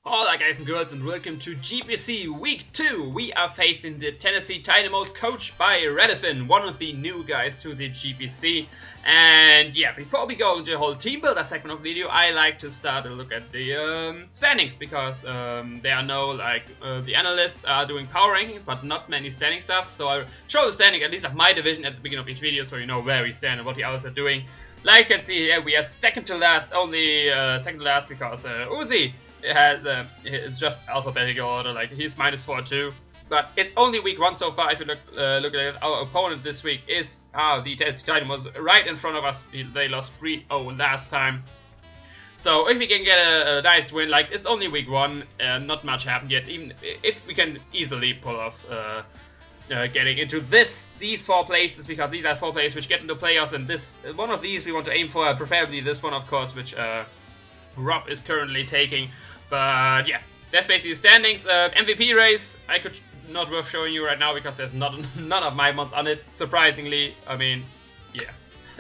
Hola guys and girls, and welcome to GPC Week 2. We are facing the Tennessee Tynamos, coached by Redithan, one of the new guys to the GPC. And yeah, before we go into the whole team builder segment of the video, I like to start a look at the standings, because there are no, the analysts are doing power rankings, but not many standing stuff. So I'll show the standing, at least of my division, at the beginning of each video, so you know where we stand and what the others are doing. Like you can see here, we are second to last, only second to last because Uzi it's just alphabetical order, like he's -4 too. But it's only week 1 so far. If you look at it, our opponent this week is the Tennessee Tynamos, right in front of us. They lost 3-0 last time. So if we can get a nice win, like it's only week 1, not much happened yet. Even if we can easily pull off getting into these 4 places, because these are 4 places which get into playoffs, and this one of these we want to aim for, preferably this one, of course, which Rob is currently taking. But yeah, that's basically the standings. MVP race, I could not worth showing you right now because there's none of my months on it. Surprisingly, I mean, yeah,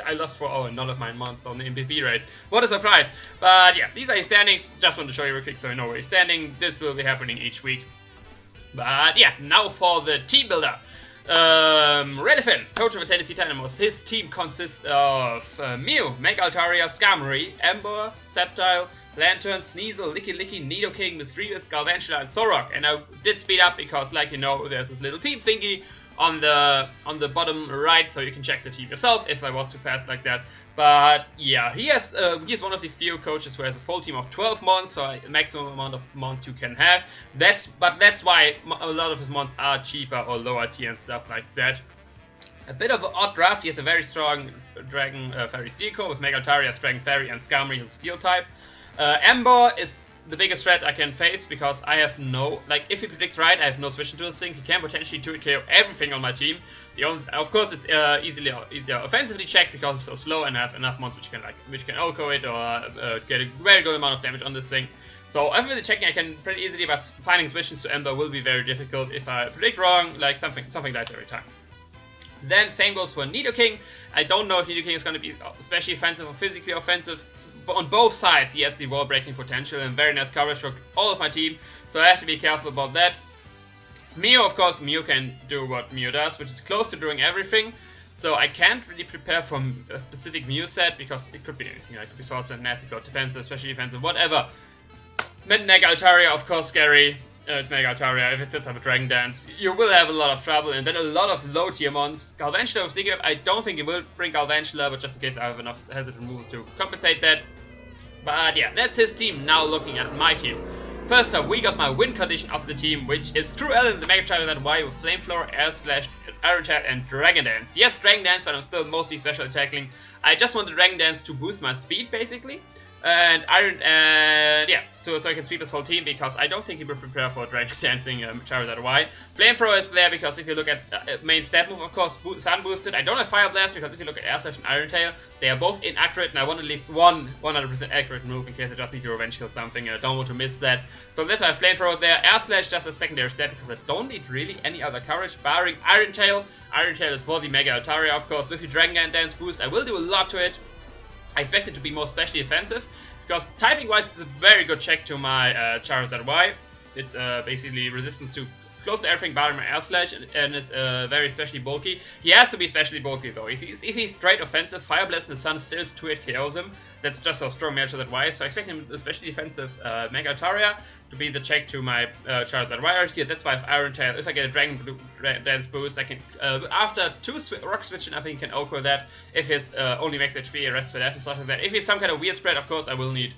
I lost 4-0 and none of my months on the MVP race. What a surprise! But yeah, these are your standings. Just want to show you real quick so you know where you're standing. This will be happening each week. But yeah, now for the team builder. Redithan, coach of the Tennessee Tynamos. His team consists of Mew, Mega Altaria, Skarmory, Ember, Sceptile, Lantern, Sneasel, Licky, Nidoking, Misdreavus, Galvantula, and Sorok. And I did speed up because, like you know, there's this little team thingy on the bottom right, so you can check the team yourself if I was too fast like that. But yeah, he's one of the few coaches who has a full team of 12 mons, so a maximum amount of mons you can have. That's why a lot of his mons are cheaper or lower tier and stuff like that. A bit of an odd draft. He has a very strong Dragon Fairy Steel Core with Mega Altaria, Dragon Fairy, and Skarmory as a Steel type. Ember is the biggest threat I can face because I have no, if he predicts right, I have no switch into this thing. He can potentially 2 KO everything on my team. Of course, it's easier offensively checked because it's so slow and I have enough mons which can OHKO it or get a very good amount of damage on this thing. So I'm checking I can pretty easily, but finding switches to Ember will be very difficult if I predict wrong. Like something dies every time. Then same goes for Nidoking. I don't know if Nidoking is going to be especially offensive or physically offensive. But on both sides, he has the wall breaking potential and very nice coverage for all of my team, so I have to be careful about that. Mew, of course, Mew can do what Mew does, which is close to doing everything. So I can't really prepare for a specific Mew set because it could be anything. It could be Swords and Nasty God, defensive, especially defensive, whatever. Mega Altaria, of course, scary. It's Mega Altaria. If it sets up a Dragon Dance, you will have a lot of trouble, and then a lot of low tier mons. Galvantula with Stick Up, I don't think it will bring Galvantula, but just in case I have enough hesitant moves to compensate that. But yeah, that's his team. Now looking at my team. First up, we got my win condition of the team, which is Cruella, the Mega Charizard Y with Flamethrower, Air Slash, Iron Tail, and Dragon Dance. Yes, Dragon Dance, but I'm still mostly special attacking. I just want the Dragon Dance to boost my speed, basically. And so I can sweep this whole team because I don't think he will prepare for Dragon Dancing Charizard Y. Flamethrower is there because if you look at main stat move, of course, Sun Boosted. I don't have Fire Blast because if you look at Air Slash and Iron Tail, they are both inaccurate, and I want at least one 100% accurate move in case I just need to revenge kill something and I don't want to miss that. So that's why I have Flamethrower there. Air Slash just a secondary stat because I don't need really any other coverage barring Iron Tail. Iron Tail is for the Mega Altaria, of course. With the Dragon Dance boost, I will do a lot to it. I expect it to be more specially offensive, because typing-wise it's a very good check to my Charizard Y. It's basically resistance to close to everything barring my Air Slash, and is very specially bulky. He has to be specially bulky though. If he's straight offensive, Fire Blast in the Sun still 2-hit KOs him. That's just how strong my Charizard Y is. So I expect him, especially defensive Mega Altaria, to be the check to my Charizard Y right here. That's why I have Iron Tail. If I get a Dragon Dance boost, I can, after 2 Rock Switching, I think I can OHKO that. If he's only max HP, rest for that and stuff like that. If he's some kind of weird spread, of course, I will need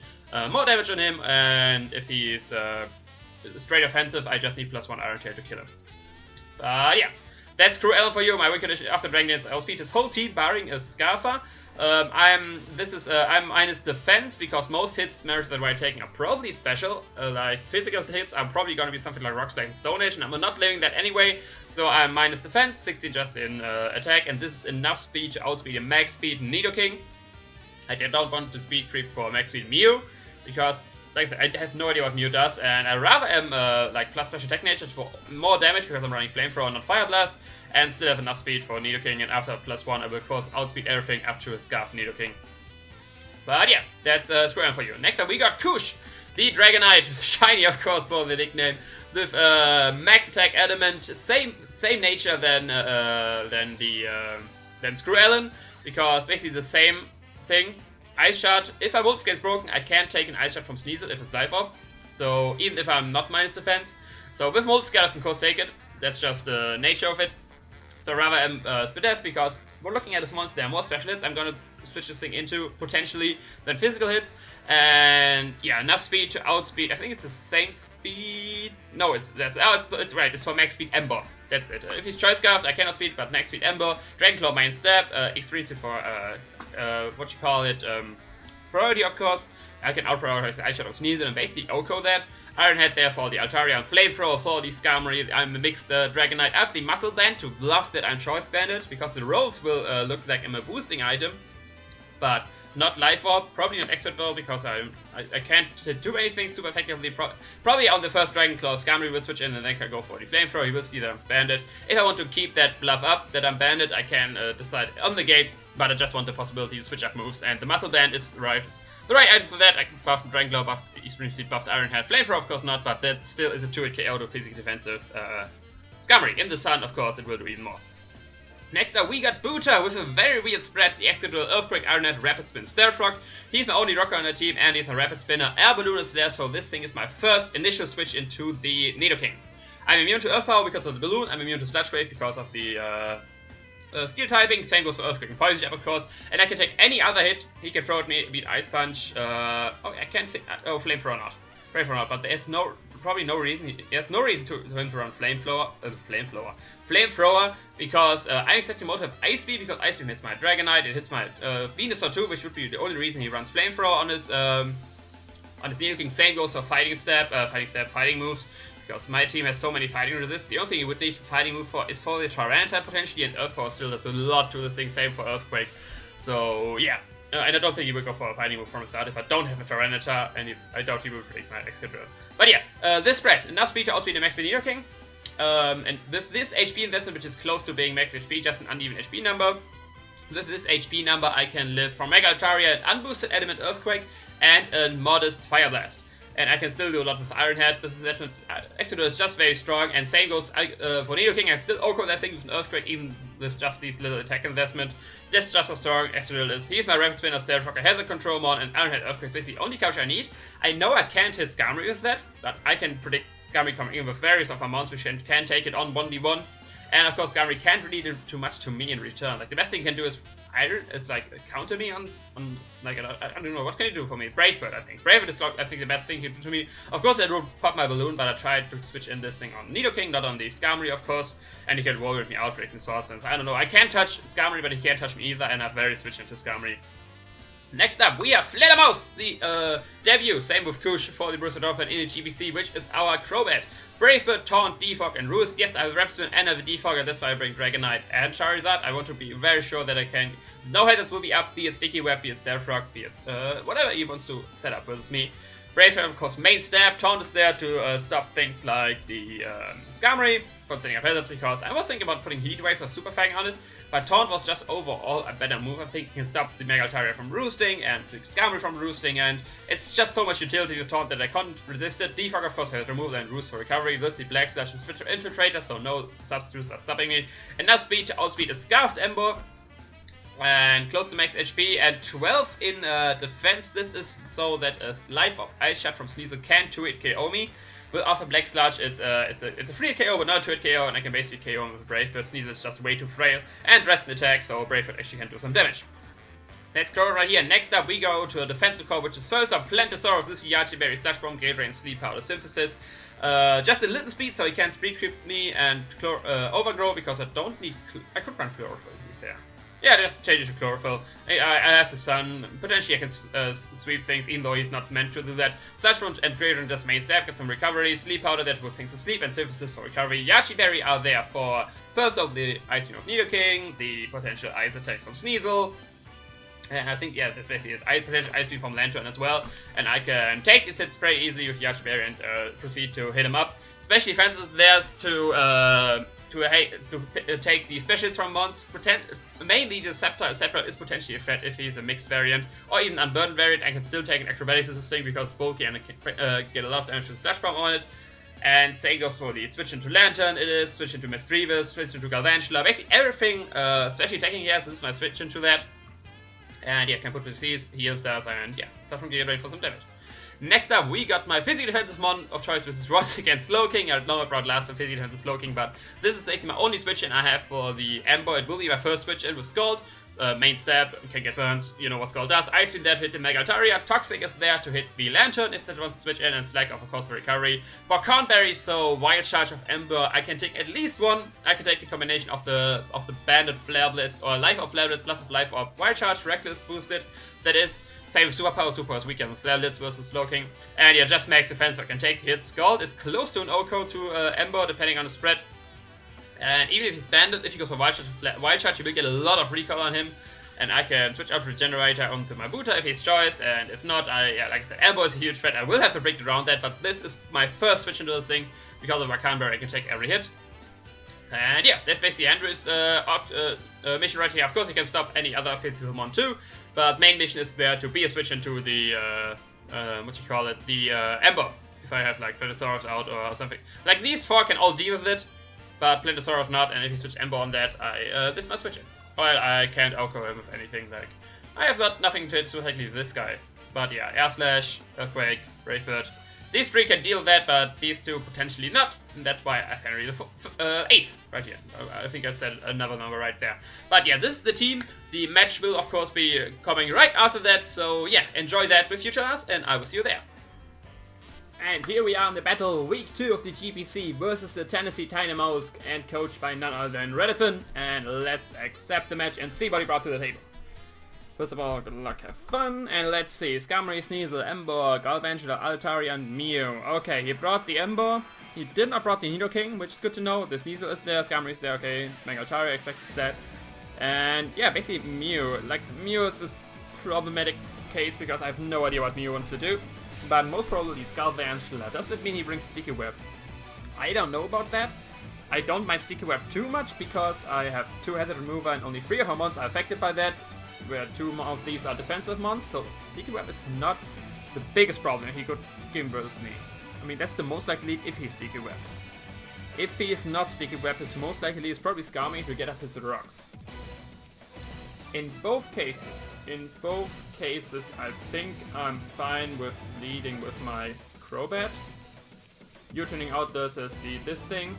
more damage on him. And if he's straight offensive, I just need +1 Iron Tail to kill him. Yeah. That's Cruella for you. My win condition after Dragon Dance, I'll speed his whole team, barring a Scarfa. I'm minus defense because most hits Charizard Y taking are probably special. Like physical hits, I'm probably gonna be something like Rock Slide and Stone Edge, and I'm not living that anyway. So I'm minus defense, 16 just in attack, and this is enough speed to outspeed a max speed Nidoking. I don't want to speed creep for max speed Mew because, like I said, I have no idea what Mew does, and I rather am like plus special attack nature for more damage because I'm running Flamethrower, not Fire Blast, and still have enough speed for Nidoking. And after +1, I will of course outspeed everything up to a Scarf Nidoking. But yeah, that's Scizor for you. Next up we got Kush, the Dragonite, shiny of course for the nickname, with max attack element, same nature than Scizor, because basically the same thing. Ice Shot, if my Wolf gets broken, I can't take an Ice Shot from Sneasel if it's life off. So even if I'm not minus defense. So with Moldscale I can of course take it. That's just the nature of it. So rather I'm Spit Death, because we're looking at this monster, there are more special hits I'm gonna switch this thing into potentially than physical hits. And yeah, enough speed to outspeed. I think it's the same speed. No, it's right, it's for max speed Ember. That's it. If he's Choice Scarfed, I cannot speed, but max speed Ember. Dragon Claw main step, X3 for what you call it, priority of course. I can out-prioritize the Ice Shot of Sneasel and basically OHKO that. Iron Head there for the Altaria, and Flamethrower for the Skarmory. I'm a mixed Dragonite. I have the Muscle Band to bluff that I'm Choice Banded, because the rolls will look like I'm a boosting item, but not Life Orb, probably not Expert Ball, because I can't do anything super effectively. Probably on the first Dragon Claw, Skarmory will switch in and then I can go for the Flamethrower. He will see that I'm banded. If I want to keep that bluff up, that I'm banded, I can decide on the game, but I just want the possibility to switch up moves, and the Muscle Band is the right item for that. I can buff the Dragon Claw, buff the Extreme Speed, buff the Iron Head. Flamethrower of course not, but that still is a 2-hit KO to physically defensive Skarmory. In the sun of course it will do even more. Next up we got Boota with a very weird spread, the Excadrill, Earthquake, Iron Head, Rapid Spin, Stealth Rock. He's my only rocker on the team and he's a Rapid Spinner. Air Balloon is there, so this thing is my first initial switch into the Nidoking. I'm immune to Earth Power because of the Balloon, I'm immune to Sludge Wave because of the Steel typing, same goes for Earthquake and Poison Jab of course, and I can take any other hit. He can throw at me, beat Ice Punch, I can't think, Flamethrower not. Flamethrower not, but there's probably no reason, there's no reason to him to run Flamethrower, because I expect him to have Ice Beam, because Ice Beam hits my Dragonite, it hits my Venusaur too, which would be the only reason he runs Flamethrower on his Nidoking. Same goes for Fighting Step, Fighting moves, because my team has so many fighting resists. The only thing you would need a fighting move for is for the Tyranitar potentially, and Earth Power still does a lot to the thing, same for Earthquake. So yeah, and I don't think he would go for a fighting move from the start if I don't have a Tyranitar, and I doubt he would take my Excadrill. But yeah, this spread, enough speed to outspeed the max speed Nidoking. And with this HP investment, which is close to being max HP, just an uneven HP number, with this HP number I can live from Mega Altaria, an unboosted Element Earthquake, and a modest Fire Blast. And I can still do a lot with Iron Head. This investment, Excadrill is just very strong, and same goes for Nidoking. I can still OHKO that thing with an Earthquake, even with just these little attack investment. Just how strong Excadrill is. He's my Rapid Spinner, Stealth Rocker, has a Control Mon, and Iron Head Earthquake is basically the only counter I need. I know I can't hit Skarmory with that, but I can predict Skarmory coming in with various of our mons which can take it on 1v1. And of course Skarmory can't really do too much to me in return. Like the best thing he can do is either like counter me on like I don't know, what can he do for me? Brave Bird, I think. Brave Bird is I think the best thing he can do to me. Of course I would pop my Balloon, but I tried to switch in this thing on Nidoking, not on the Skarmory of course. And he can roll with me out, breaking Source Sense. I don't know, I can't touch Skarmory, but he can't touch me either, and I've very switched into Skarmory. Next up, we have Fledermaus, the debut, same with Kush for the Borussia Donphan in the GPC, which is our Crobat. Brave Bird, Taunt, Defog, and Roost. Yes, I have a Rapid Spin and I have a Defog, and that's why I bring Dragonite and Charizard. I want to be very sure that I can. No hazards will be up, be it Sticky Web, be it Stealth Rock, be it whatever he wants to set up versus me. Brave Bird, of course, main stab. Taunt is there to stop things like the Skarmory from setting up hazards, because I was thinking about putting Heat Wave or Super Fang on it. But Taunt was just overall a better move. I think he can stop the Mega Altaria from roosting and the Skarmory from roosting, and it's just so much utility to Taunt that I can't resist it. Defog of course has removed and Roost for recovery with the Black Slash Infiltrator, so no substitutes are stopping me. Enough speed to outspeed a Scarfed Ember, and close to max HP, and 12 in defense. This is so that a Life of Ice Shot from Sneasel can 2-hit KO me. With after Black Sludge, it's a 3-hit KO, but not a 2-hit KO, and I can basically KO him with Brave Bird. Sneasel is just way too frail and rest in attack, so Brave Bird actually can do some damage. Let's go right here. Next up, we go to a defensive core, which is first up Plantosaurus, this Yachi Berry, Slush Bomb, Gale Drain, Sleep Powder, Synthesis. Just a little speed, so he can't speed creep me, and Overgrow, because I don't need. I could run Chlorophyll, to be fair. Yeah, just change it to Chlorophyll. I have the Sun. Potentially I can sweep things, even though he's not meant to do that. Slash Bomb and Greater just main stab, get some recovery. Sleep Powder, that puts things to sleep, and Synthesis for recovery. Yachi Berry are there for first of the Ice Beam of Nidoking, the potential Ice attacks from Sneasel. And I think, yeah, that's basically it. Potential Ice Beam from Lantern as well. And I can take these hits very easily with Yachi Berry and proceed to hit him up. Especially defenses theirs to take the specials from mons. Mainly the Scepter is potentially a threat if he's a mixed variant or even unburdened variant. I can still take an acrobatics as a thing because it's bulky and I can get a lot of damage with Slash Bomb on it. And same goes for the switch into Lantern, it is, switch into Misdreavus, switch into Galvantula, basically everything, especially attacking here, this is my switch into that. And yeah, can put disease, heal himself, and yeah, start from gear ready for some damage. Next up, we got my physical defensive mon of choice, which is Rod against Slowking. I know I brought last time physical defensive Slowking, but this is actually my only switch in I have for the Ember. It will be my first switch in with Scald. Main stab, can get burns, you know what Scald does. Ice Beam there to hit the Mega Altaria. Toxic is there to hit the Lantern if that wants to switch in, and Slack of course for recovery. For Cornberry, so Wild Charge of Ember, I can take at least one. I can take the combination of the Banded Flare Blitz or Life of Flare Blitz plus of Life of Wild Charge, Reckless boosted. That is, same with Superpower. Super is weak on Flare Blitz versus Slowking. And yeah, just max defense, so I can take the hits. Scald is close to an OCO to Ember depending on the spread. And even if he's banded, if he goes for Wild Charge, he will get a lot of recoil on him. And I can switch out Regenerator onto my Buta if he's choice, and if not, like I said, Ember is a huge threat. I will have to break around that, but this is my first switch into this thing. Because of Rakanberry, I can take every hit. And yeah, that's basically Andrew's mission right here. Of course, he can stop any other physical mon too, but main mission is there to be a switch into the, the Ember. If I have like Plantosaurus out or something. Like these four can all deal with it. But Plantosaurus not, and if you switch Ember on that, this must switch it. Well, I can't OHKO him with anything, like, I have got nothing to hit suicidally this guy. But yeah, Air Slash, Earthquake, Brave Bird. These three can deal with that, but these two potentially not, and that's why I Henry the 8th right here. I think I said another number right there. But yeah, this is the team. The match will of course be coming right after that, so yeah, enjoy that with Future Us, and I will see you there. And here we are in the battle, week 2 of the GPC versus the Tennessee Tynamos, and coached by none other than Redithan. And let's accept the match and see what he brought to the table. First of all, good luck, have fun, and let's see. Skarmory, Sneasel, Ember, Galvantula, Altaria, and Mew. Okay, he brought the Ember. He did not brought the Nidoking, which is good to know. The Sneasel is there, Skarmory is there, okay. Mega Altaria, expected that. And yeah, basically Mew. Like, Mew is this problematic case because I have no idea what Mew wants to do. But most probably it's Galvantula. Does that mean he brings Sticky Web? I don't know about that. I don't mind Sticky Web too much because I have 2 Hazard Remover and only 3 of our mons are affected by that, where 2 of these are defensive mons, so Sticky Web is not the biggest problem he could give versus me. I mean, that's the most likely if he's Sticky Web. If he is not Sticky Web, his most likely is probably Skarmory to get up his rocks. In both cases, I think I'm fine with leading with my Crobat. U-turning out this as this thing,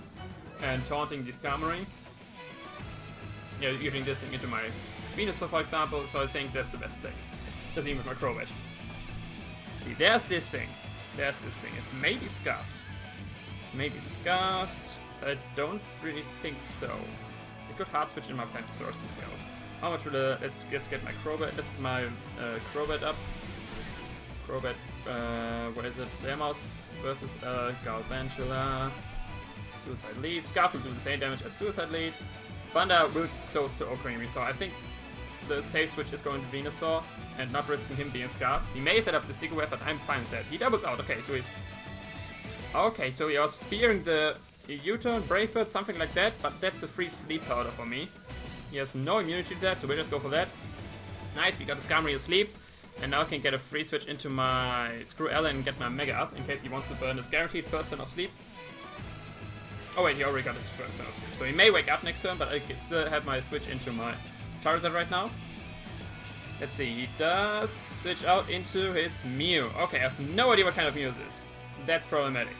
and taunting the Skarmory. Yeah, using this thing into my Venusaur, for example, so I think that's the best thing. Just even with my Crobat. See, there's this thing. It may be Scuffed. I don't really think so. I could hard switch in my Plantosaurus to Scout. How much will let's get my Crobat. Let's get my Crobat up. Crobat, what is it? Tynamos versus Galvantula. Suicide Lead. Scarf will do the same damage as Suicide Lead. Thunder will close to OHKOing me, so I think the safe switch is going to Venusaur and not risking him being Scarf. He may set up the Sticky Web, but I'm fine with that. He doubles out. Okay, so he's okay. So he was fearing the U-turn, Brave Bird, something like that, but that's a free sleep powder for me. He has no immunity to that, so we'll just go for that. Nice, we got the Skarmory asleep. And now I can get a free switch into my Screw Ella and get my Mega up, in case he wants to burn his guaranteed first turn of sleep. Oh wait, he already got his first turn of sleep. So he may wake up next turn, but I can still have my switch into my Charizard right now. Let's see, he does switch out into his Mew. Okay, I have no idea what kind of Mew this is. That's problematic.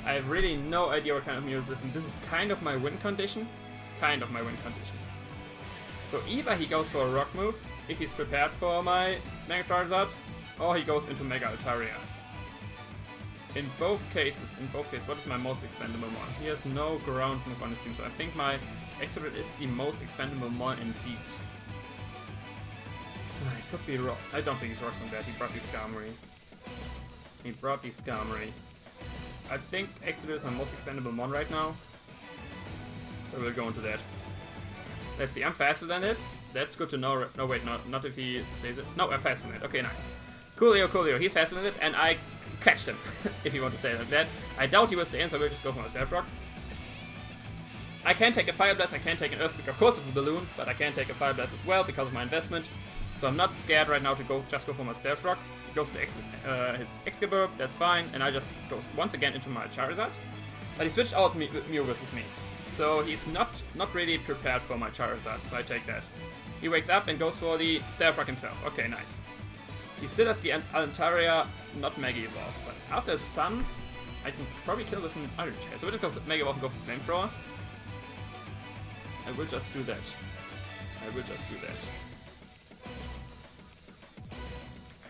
I have really no idea what kind of Mew this is, and this is kind of my win condition. So either he goes for a Rock move, if he's prepared for my Mega Charizard, or he goes into Mega Altaria. In both cases, what is my most expendable mon? He has no ground move on his team, so I think my Exodus is the most expendable mon indeed. I could be wrong. I don't think he's rocks on that. He brought the Skarmory. I think Exodus is my most expendable mon right now. So we'll go into that. Let's see, I'm faster than it. That's good to know. No, wait, not if he stays it. No, I'm faster than it. Okay, nice. Coolio. He's faster than it, and I catched him, if you want to say it like that. I doubt he will stay in, so we'll just go for my Stealth Rock. I can take a Fire Blast, I can take an Earthquake, of course with a Balloon, but I can take a Fire Blast as well because of my investment. So I'm not scared right now to just go for my Stealth Rock. He goes to his Excalibur, that's fine, and I just go once again into my Charizard. But he switched out Mew versus me. So he's not really prepared for my Charizard, so I take that. He wakes up and goes for the Stealth Rock himself. Okay, nice. He still has the Altaria, not Mega Evolve, but after Sun, I can probably kill with an Iron Tail. So we'll just go for Mega Evolve and go for Flamethrower. I will just do that. I will just do that.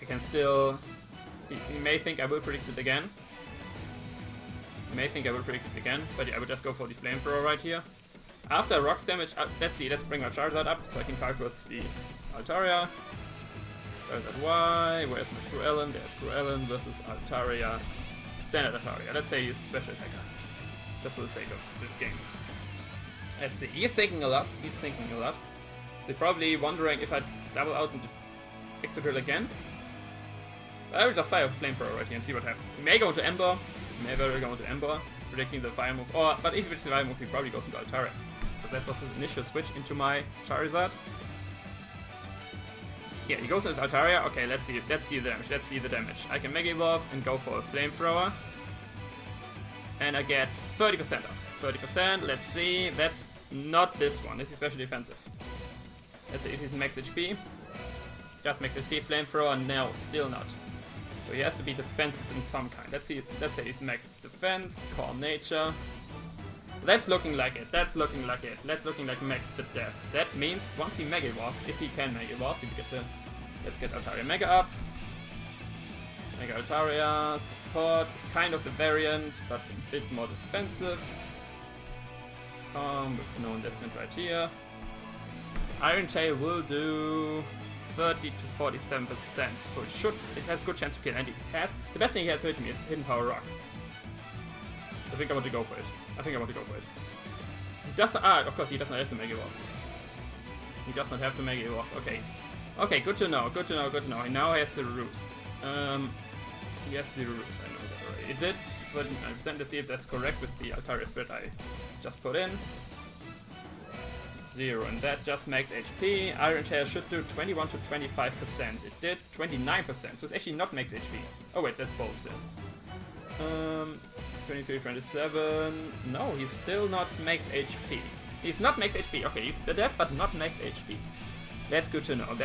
I can still... He may think I will predict it again. He may think I will predict it again, but yeah, I will just go for the Flamethrower right here. After Rock's damage, let's see, let's bring our Charizard up so I can fight versus the Altaria. Charizard Y, where's my Screwellen? There's Screwellen versus Altaria. Standard Altaria. Let's say he's Special Attacker. Just for the sake of this game. Let's see, he's thinking a lot. So he's probably wondering if I double out into Extra Drill again. But I will just fire a Flamethrower right here and see what happens. He may go into Ember. He may very go into Ember, predicting the fire move. But if it's the fire move, he probably goes into Altaria. But that was his initial switch into my Charizard. Yeah, he goes into his Altaria. Okay, let's see the damage. I can Mega Evolve and go for a Flamethrower. And I get 30% off. 30%, let's see, that's not this one, this is special defensive. Let's see if he's max HP. Just max HP, Flamethrower, no, still not. So he has to be defensive in some kind. Let's say he's max defense, Call Nature. That's looking like it, that's looking like max the death. That means once he Mega Evolves, if he can Mega Evolve, let's get Altaria Mega up. Mega Altaria, support, is kind of the variant, but a bit more defensive. With no investment right here. Iron Tail will do 30 to 47%, so it has a good chance to kill, and the best thing he has to hit me is Hidden Power Rock. I think I want to go for it. He does not, of course he does not have to Mega Evolve. Okay, good to know. He now has the Roost. He has the Roost, I know that already. It did, but 9%, let's see if that's correct with the Altaria Spirit I just put in. 0, and that just makes HP. Iron Tail should do 21 to 25%. It did 29%, so it's actually not max HP. Oh wait, that's bullshit. 23, 27... No, he's still not max HP. He's not max HP. Okay, he's the death, but not max HP. That's good to know,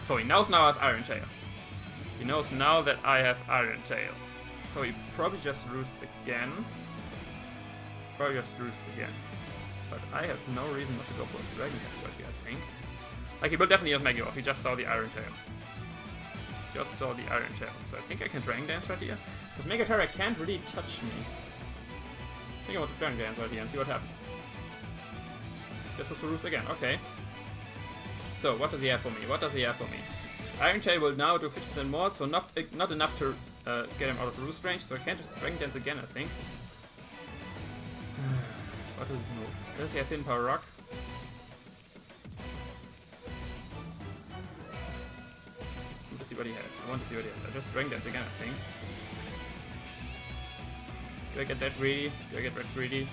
So he knows now I have Iron Tail. He knows now that I have Iron Tail. So he probably just roosts again. But I have no reason not to go for a Dragon Dance right here, I think. Like, he will definitely have Mega Evolve. He just saw the Iron Tail. So I think I can Dragon Dance right here. Because Mega Terra can't really touch me. I think I want to Dragon Dance right here and see what happens. Just for Roost again, okay. So, what does he have for me? Iron Tail will now do 50% more, so not enough to get him out of Roost range, so I can't just Dragon Dance again, I think. What is his move? Does he have Hidden Power Rock? I want to see what he has. I just Dragon Dance again, I think. Do I get that greedy?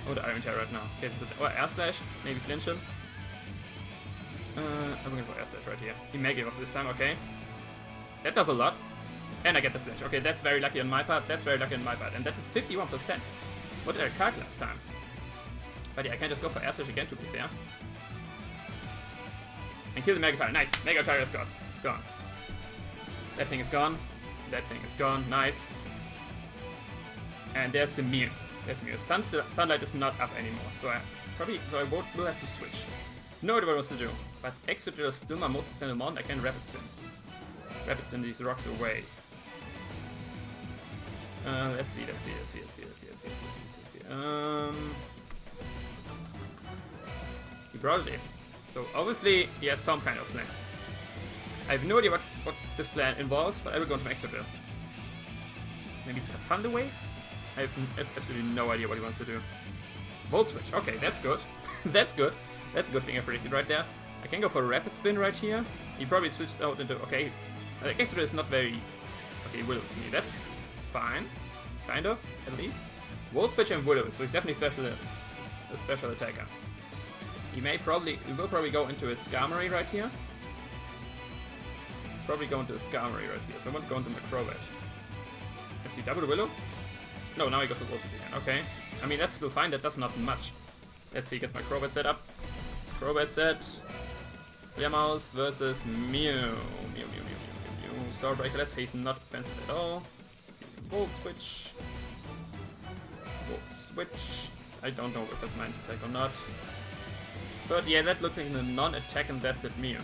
Oh, the Iron Tail right now. Okay, so Air Slash, maybe flinch him. I'm going for Air Slash right here. He Mega Evolves this time, okay. That does a lot. And I get the flinch. Okay, that's very lucky on my part. And that is 51%. What did I card last time? But yeah, I can just go for Air Slash again, to be fair. And kill the Mega Tire. Nice! Mega Tire is gone. It's gone. That thing is gone. Nice. And there's the Mew. Sunlight is not up anymore, so I will have to switch. No idea what I was to do. But Extra Drill is still my most extended mod. I can Rapid Spin. Rapid Spin these rocks away. Let's see. He brought it in. So obviously he has some kind of plan. I have no idea what this plan involves, but I will go into Extra Drill. Maybe Thunder Wave? I have absolutely no idea what he wants to do. Volt Switch. Okay, that's good. That's good thing I predicted right there. I can go for a Rapid Spin right here. He probably switched out into... Okay. Extra Drill is not very... Okay, he will lose me. That's fine. Kind of, at least. Volt Switch and Willow, so he's definitely a special attacker. He will probably go into his Skarmory right here. Probably go into his Skarmory right here, so I won't go into my Crobat. If he double Willow? No, now he goes for Volt Switch again, okay. I mean, that's still fine, that does not much. Let's see, get my Crobat set up. Crobat set. Tynamos versus Mew. Mew. Starbreaker, let's say he's not offensive at all. Volt Switch. Volt Switch. I don't know if that's Mind's attack or not. But yeah, that looks like a non-attack invested Mew.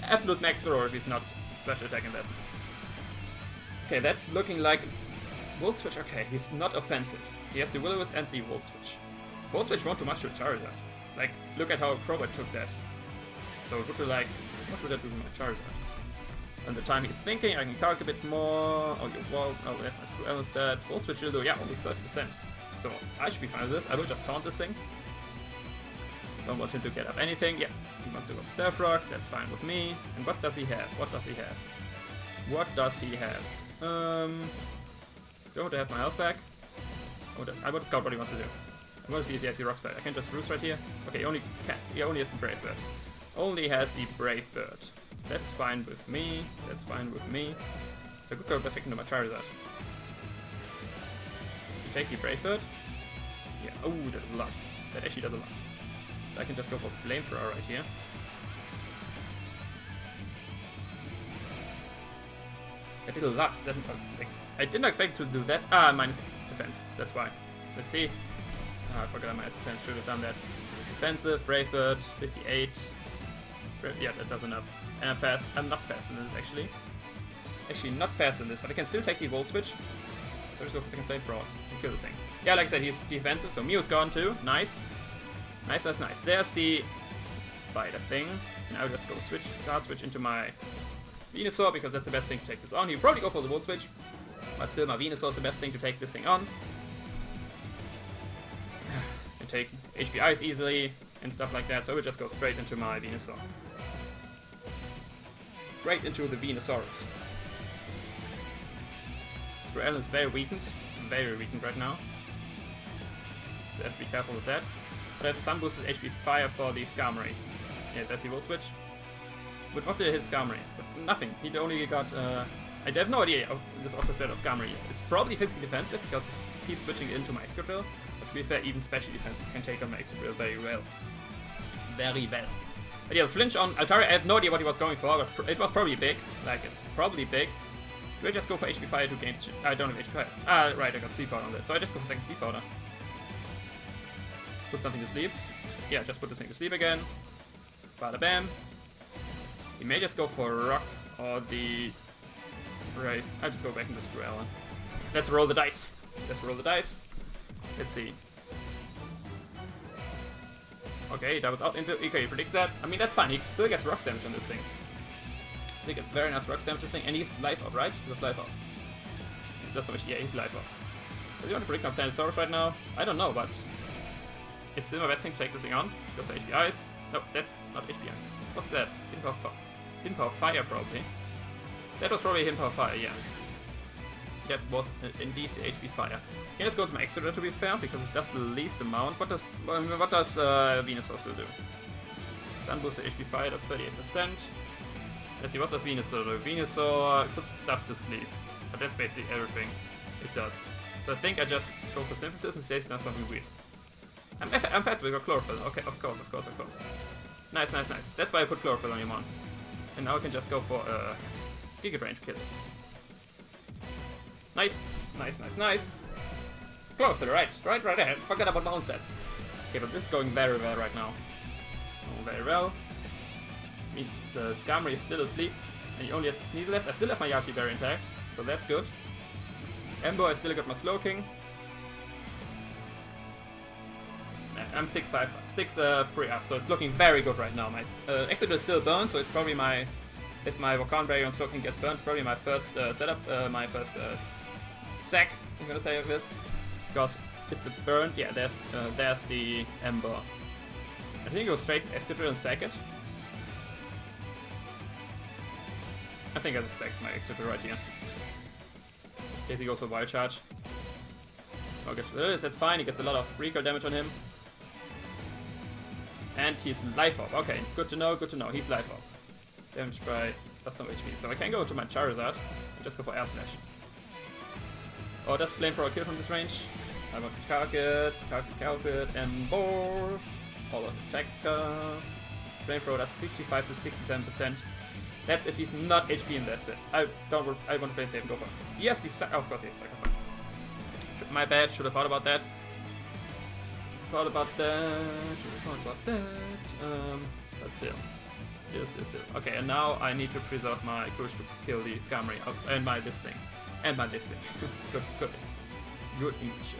Absolute max throw if he's not special attack invested. Okay, that's looking like Volt Switch. Okay, he's not offensive. He has the Will-O-Wisp and the Volt Switch. Volt Switch won't do much to Charizard. Like, look at how Crobat took that. So it would be like, what would that do to my Charizard? And the time he's thinking, I can calc a bit more. Oh, you won't. Oh, that's my Screwella set. Volt Switch will do, yeah, only 30%. So I should be fine with this. I will just taunt this thing. Don't want him to get up anything. Yeah, he wants to go Stealth Rock. That's fine with me. And what does he have? What does he have? What does he have? Do I want to have my health back? I want to scout what he wants to do. I want to see if he has the Rock Slide. I can just roost right here. Okay, he only has the Brave Bird. Only has the Brave Bird. That's fine with me. That's fine with me. So good go back into my Charizard. You take the Brave Bird. Yeah. Oh, that does a lot. That actually does a lot. So I can just go for Flamethrower right here. I did a lot. I didn't expect to do that. Ah, minus defense. That's why. Let's see. Oh, I forgot my defense. Should have done that. Defensive, Brave Bird, 58. Yeah, that does enough. And I'm fast. I'm not fast in this actually. Actually, not fast in this, but I can still take the Volt Switch. So I'll just go for second Flamethrower and kill this thing. Yeah, like I said, he's defensive, so Mew's gone too. Nice. Nice. There's the spider thing. Now I'll just go start switch into my Venusaur because that's the best thing to take this on. He'll probably go for the Volt Switch, but still my Venusaur is the best thing to take this thing on. And take HP Ice easily and stuff like that, so we'll just go straight into my Venusaur. Straight into the Venusaurus. Screwella is very weakened. It's very weakened right now. So I have to be careful with that. But I have some boosted HP Fire for the Skarmory. Yeah, does he Volt Switch? But what did hit Skarmory? But nothing. He only got... I have no idea of this off the spread of Skarmory. It's probably physically defensive because it keeps switching into my Excadrill. But to be fair, even special defensive can take on my Excadrill very well. Very well. But yeah, the flinch on Altaria, I have no idea what he was going for, but it was probably big. Like, probably big. Do I just go for HP Fire to gain... I don't have HP Fire. Ah, right, I got Sleep Powder on that. So I just go for second Sleep Powder. Put something to sleep. Yeah, just put this thing to sleep again. Bada bam. He may just go for Rocks or the... Right, I'll just go back into Screwella. Let's roll the dice. Let's roll the dice. Let's see. Okay, that was out into... Okay, he predicts that. I mean, that's fine. He still gets Rock damage on this thing. He gets very nice Rock damage on this thing. And he's Life Up, right? He was Life Up. That's so much... Yeah, he's Life Up. Does he want to predict my Planosaurus right now? I don't know, but... It's still my best thing to take this thing on. Goes for HP Ice. No, that's not HP Ice. What's that? Hidden Power Fire, probably. That was probably Hidden Power Fire, yeah. That was indeed the HP Fire. Okay, let's go to my Excadrill to be fair, because it does the least amount. What does Venusaur still do? Sun boosted HP Fire does 38%. Let's see, what does Venusaur do? Venusaur puts stuff to sleep. But that's basically everything it does. So I think I just go for Synthesis and say that's something weird. I'm fast, we got Chlorophyll. Okay, of course. Nice. That's why I put Chlorophyll on your mon. And now I can just go for Giga Drain to kill it. Nice. Chlorophyll, right ahead. Forgot about my own sets. Okay, but this is going very well right now. Very well. I mean, the Skarmory is still asleep, and he only has the Sneasel left. I still have my Yachi Berry intact, so that's good. Embo, I still got my Slowking. I'm 6-3 up, so it's looking very good right now. My Excadrill is still burned, so it's probably my... If my Volcan Barrier on Slowking gets burned, it's probably my first setup, my first sack, I'm gonna say like this. Because it's a burned, yeah, there's the Ember. I think go straight to Excadrill and sack it. I think I just sacked my Excadrill right here. In case he goes for Wild Charge. Okay, that's fine. He gets a lot of recoil damage on him. And he's life up. Okay, good to know, good to know. He's life up. Damaged by plus no HP. So I can go to my Charizard and just go for Air Slash. Oh, does Flamethrower kill from this range? I want to target, and bore. All of attack. Flamethrower does 55 to 67%. That's if he's not HP invested. I want to play safe and go for it. Yes, of course he has Sucker Punch. My bad, should have thought about that. But still. Okay, and now I need to preserve my push to kill the Skarmory and my this thing. Good English.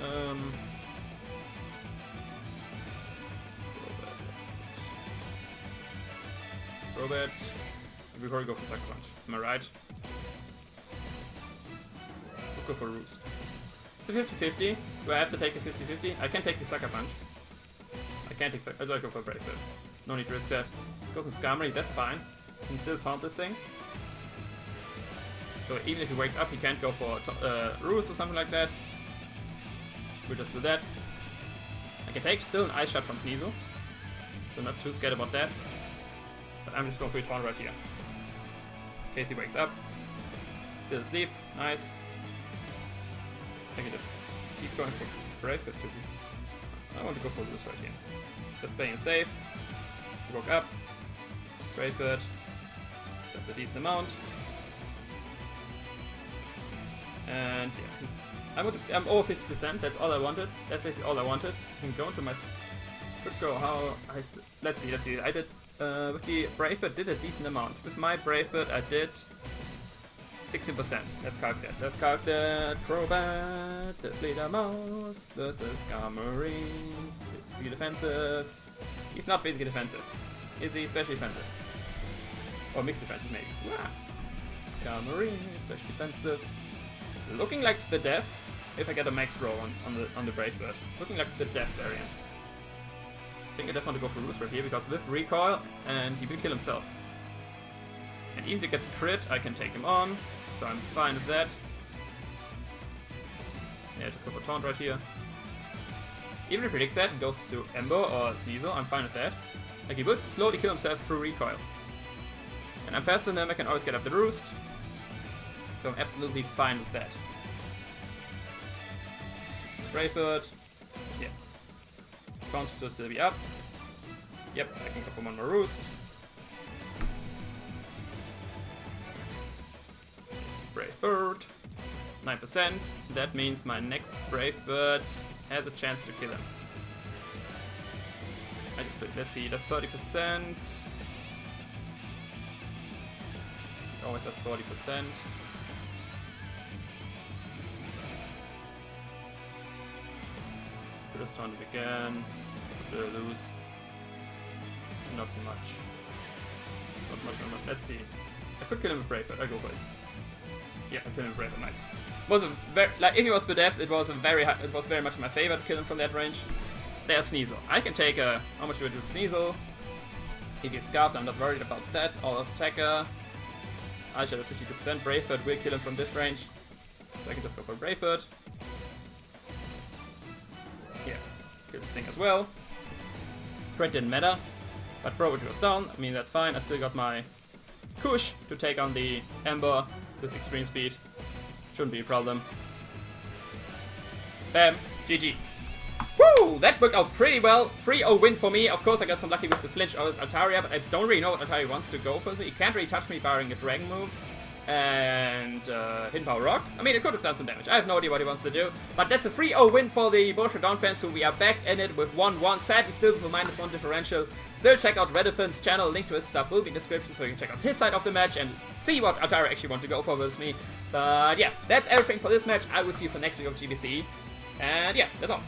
Robert. We probably go for Sucker Punch. Am I right? We'll go for Roost. It's a 50-50. Do I have to take the 50-50? I can take the Sucker Punch. I can't take Sucker. I go for Brave Bird. No need to risk that. Goes in Skarmory, that's fine. He can still taunt this thing. So even if he wakes up, he can't go for Roost or something like that. We'll just do that. I can take still an Ice Shot from Scizor. So not too scared about that. But I'm just going for a taunt right here. In case he wakes up. Still asleep. Nice. I can just keep going for Brave, but I want to go for this right here. Just playing it safe. Woke up. Brave Bird. That's a decent amount. And yeah, I'm over 50%. That's all I wanted. That's basically all I wanted. I can go into my could go. Let's see. I did with the Brave Bird did a decent amount. With my Brave Bird, I did 60%. Let's calc that. Let's calc that. Crobat, the Tynamos versus Skarmory. Physically defensive. He's not physically defensive. Is he especially defensive? Or mixed defensive maybe. Wow. Skarmory, especially defensive. Looking like Spit Def. If I get a max roll on the Brave Bird. Looking like Spit Def variant. I think I just want to go for Roost right here because with recoil and he will kill himself. And even if he gets crit, I can take him on. So I'm fine with that. Yeah, just go for taunt right here. Even if he predicts that and goes to Ember or Scizor, I'm fine with that. Like he would slowly kill himself through recoil. And I'm faster than him, I can always get up the Roost. So I'm absolutely fine with that. Brave Bird. Yeah. Bounce should still be up. Yep, I can go for one more Roost. Brave Bird. 9%. That means my next Brave Bird has a chance to kill him. I just put, let's see, that's 30%. Always has 40%. Could have taunt it again. Could lose. Not much. Not much. Let's see. I could kill him with Brave Bird. I'll go for it. Yeah, I killed him with Brave Bird. Nice. Was a very, like if he was Bedef, it was very much my favorite to kill him from that range. There's Scizor. I can take a how much do I do to Scizor? If he's scarfed, I'm not worried about that. All attacker. I should have 52%. Brave Bird will kill him from this range. So I can just go for Brave Bird. Yeah, kill this thing as well. Crit didn't matter, but probably was down. I mean that's fine. I still got my push to take on the Ember with extreme speed. Shouldn't be a problem. Bam, GG. Woo! That worked out pretty well. 3-0 win for me. Of course I got some lucky with the flinch of Altaria, but I don't really know what Altaria wants to go for me. He can't really touch me barring the dragon moves. And Hidden Power Rock. I mean, it could have done some damage. I have no idea what he wants to do. But that's a 3-0 win for the Borussia Donphan, so we are back in it with 1-1. Sadly, still with a -1 differential. Still check out Redithan's channel. Link to his stuff will be in the description, so you can check out his side of the match and see what Altaria actually wants to go for with me. But yeah, that's everything for this match. I will see you for next week of GPC. And yeah, that's all.